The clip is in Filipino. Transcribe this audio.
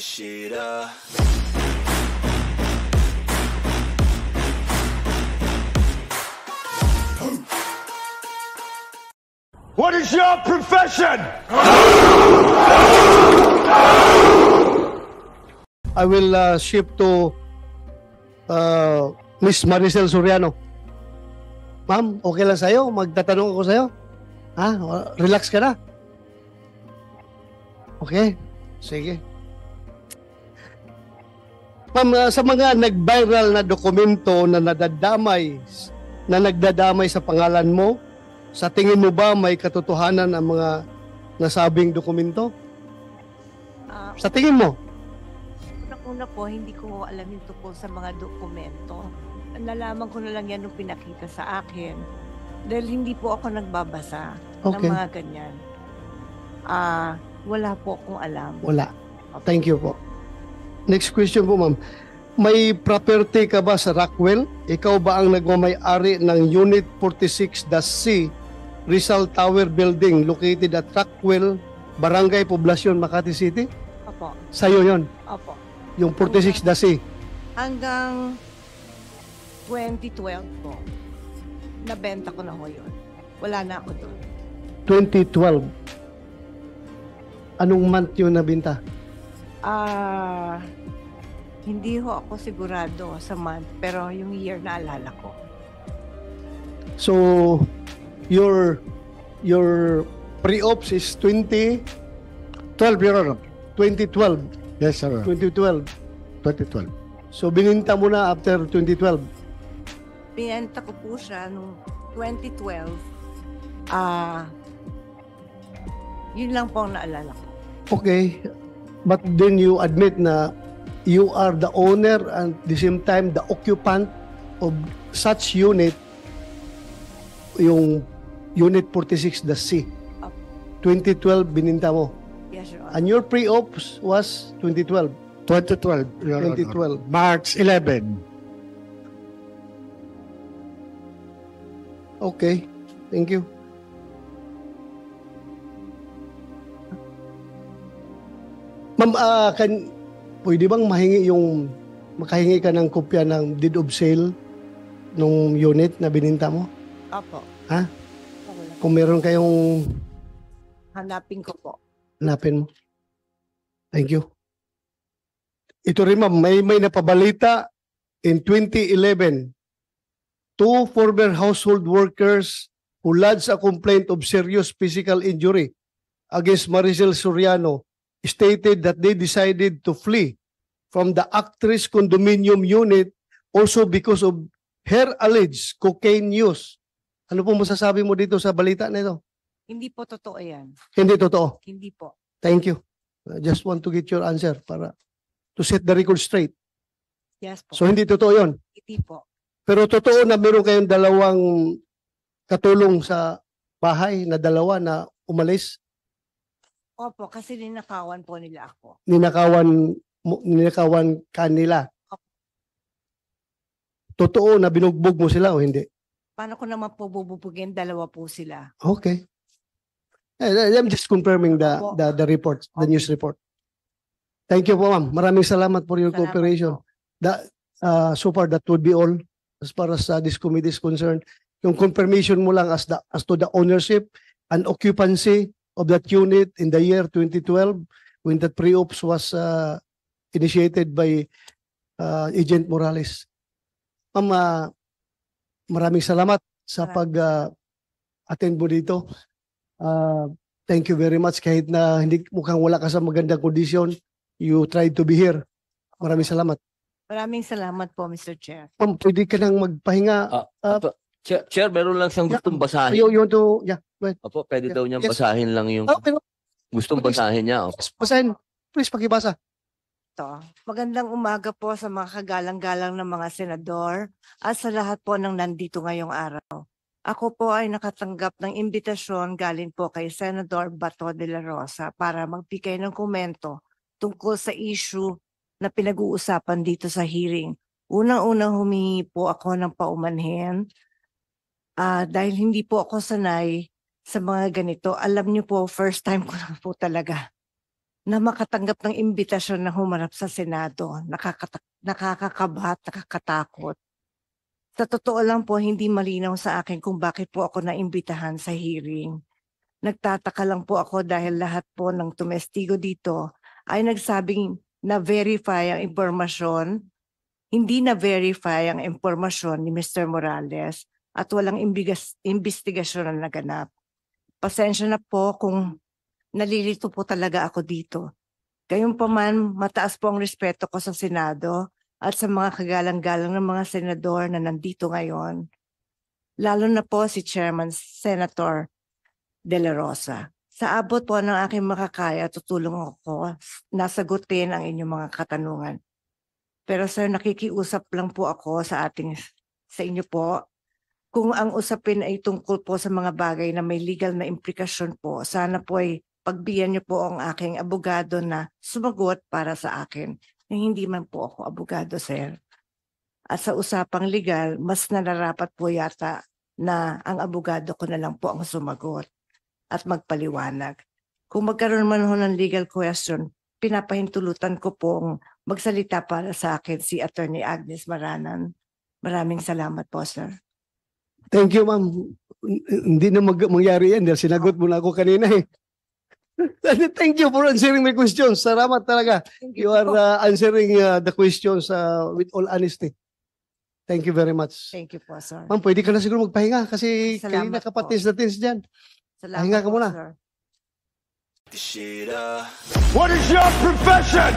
this shit up. What is your profession? I will shift to Miss Maricel Soriano. Ma'am, okay lang sa'yo? Magtatanong ako sa'yo? Ha? Relax ka na? Okay? Sige. Ma'am, sa mga nag-viral na dokumento na nagdadamay sa pangalan mo, sa tingin mo ba may katotohanan ang mga nasabing dokumento? Sa tingin mo? Una po, hindi ko alam yung tungkol sa mga dokumento. Nalaman ko na lang yan nung pinakita sa akin. Dahil hindi po ako nagbabasa ng mga ganyan. Wala po akong alam. Wala. Thank you po. Next question po, ma'am. May property ka ba sa Rockwell? Ikaw ba ang nagmamay-ari ng Unit 46-C Rizal Tower Building located at Rockwell, Barangay Poblacion, Makati City? Opo. Sa'yo yon? Opo. Yung 46-C? Hanggang 2012 po. Nabenta ko na ho yun. Wala na ako doon. 2012? Anong month yun nabenta? Hindi ho ako sigurado sa month, pero yung year naalala ko. So, your pre-ops is 2012, Your Honor. 2012. Yes, sir. 2012. 2012. So, bininta mo na after 2012? Binenta ko po siya noong 2012. Yun lang po ang naalala ko. Okay. But then you admit na you are the owner and at the same time the occupant of such unit, yung Unit 46, the C. 2012, bininta mo. Yes, Your Honor. And your pre-ops was 2012? 2012. Your 2012. Honor. March 11. Okay. Thank you. Ma'am, pwede bang makahingi ka ng kopya ng deed of sale nung unit na bininta mo? Opo. Ha? Kung meron kayong Hanapin ko po. hanapin mo. Thank you. Ito rin ma'am, may napabalita in 2011. Two former household workers who lodged a complaint of serious physical injury against Maricel Soriano stated that they decided to flee from the actress condominium unit also because of her alleged cocaine use. Ano po masasabi mo dito sa balita na ito? Hindi po totoo yan. Hindi totoo. Hindi po. Thank you. I just want to get your answer para to set the record straight. Yes po. So hindi totoo yon. Hindi po. Pero totoo na meron kayong dalawang katulong sa bahay na dalawa na umalis. Opo, kasi ninakawan po nila ako. Ninakawan kanila. Totoo na binugbog mo sila o hindi? Paano ko naman po bububugin? Dalawa po sila. Okay. I'm just confirming the report, the news report. Thank you po, ma'am. Maraming salamat for your Salamat cooperation. po. So far, that would be all as far as this committee is concerned. Yung confirmation mo lang as to the ownership and occupancy of that unit in the year 2012 when that pre-ops was initiated by Agent Morales. Ma'am, maraming salamat sa pag-attend mo dito. Thank you very much. Kahit na hindi mukhang wala ka sa magandang kondisyon, you tried to be here. Maraming salamat. Maraming salamat po, Mr. Chair. Ma'am, pwede ka nang magpahinga. Chair, meron lang siyang gustong basahin. You want to, go ahead. Opo, pwede daw niyang Yes. basahin lang yung Pero, gustong please. basahin niya. Opo. basahin. Please, pakibasa. Magandang umaga po sa mga kagalang-galang ng mga senador at sa lahat po ng nandito ngayong araw. Ako po ay nakatanggap ng imbitasyon galing po kay Senador Bato de la Rosa para magbigay ng komento tungkol sa issue na pinag-uusapan dito sa hearing. Unang-unang humingi po ako ng paumanhin dahil hindi po ako sanay sa mga ganito. Alam niyo po, first time ko na po talaga na makatanggap ng imbitasyon na humarap sa Senado. Nakakakabahat, nakakatakot. Sa totoo lang po, hindi malinaw sa akin kung bakit po ako naimbitahan sa hearing. Nagtataka lang po ako dahil lahat po ng tumestigo dito ay nagsabing na-verify ang impormasyon, hindi na-verify ang impormasyon ni Mr. Morales at walang investigasyon na naganap. Pasensya na po kung nalilito po talaga ako dito. Gayunpaman, mataas po ang respeto ko sa Senado at sa mga kagalang-galang ng mga senador na nandito ngayon. Lalo na po si Chairman Senator De La Rosa. Sa abot po ng aking makakaya, tutulong ako na sagutin ang inyong mga katanungan. Pero sir, nakikiusap lang po ako sa inyo po. Kung ang usapin ay tungkol po sa mga bagay na may legal na implikasyon po, sana po ay pagbigyan niyo po ang aking abogado na sumagot para sa akin. Hindi man po ako abogado, sir. At sa usapang legal, mas nararapat po yata na ang abogado ko na lang po ang sumagot at magpaliwanag. Kung magkaroon man ho ng legal question, pinapahintulutan ko pong magsalita para sa akin si Attorney Agnes Maranan. Maraming salamat po, sir. Thank you, ma'am. Hindi na mangyari yan dahil sinagot mo na ako kanina eh. Thank you for answering my questions. Salamat talaga. You are answering the questions with all honesty. Thank you very much. Thank you po, sir. Ma'am, pwede ka na siguro magpahinga kasi Salamat kanina ka po. patis na tins dyan. Salamat Pahinga ka po, muna. sir. What is your profession?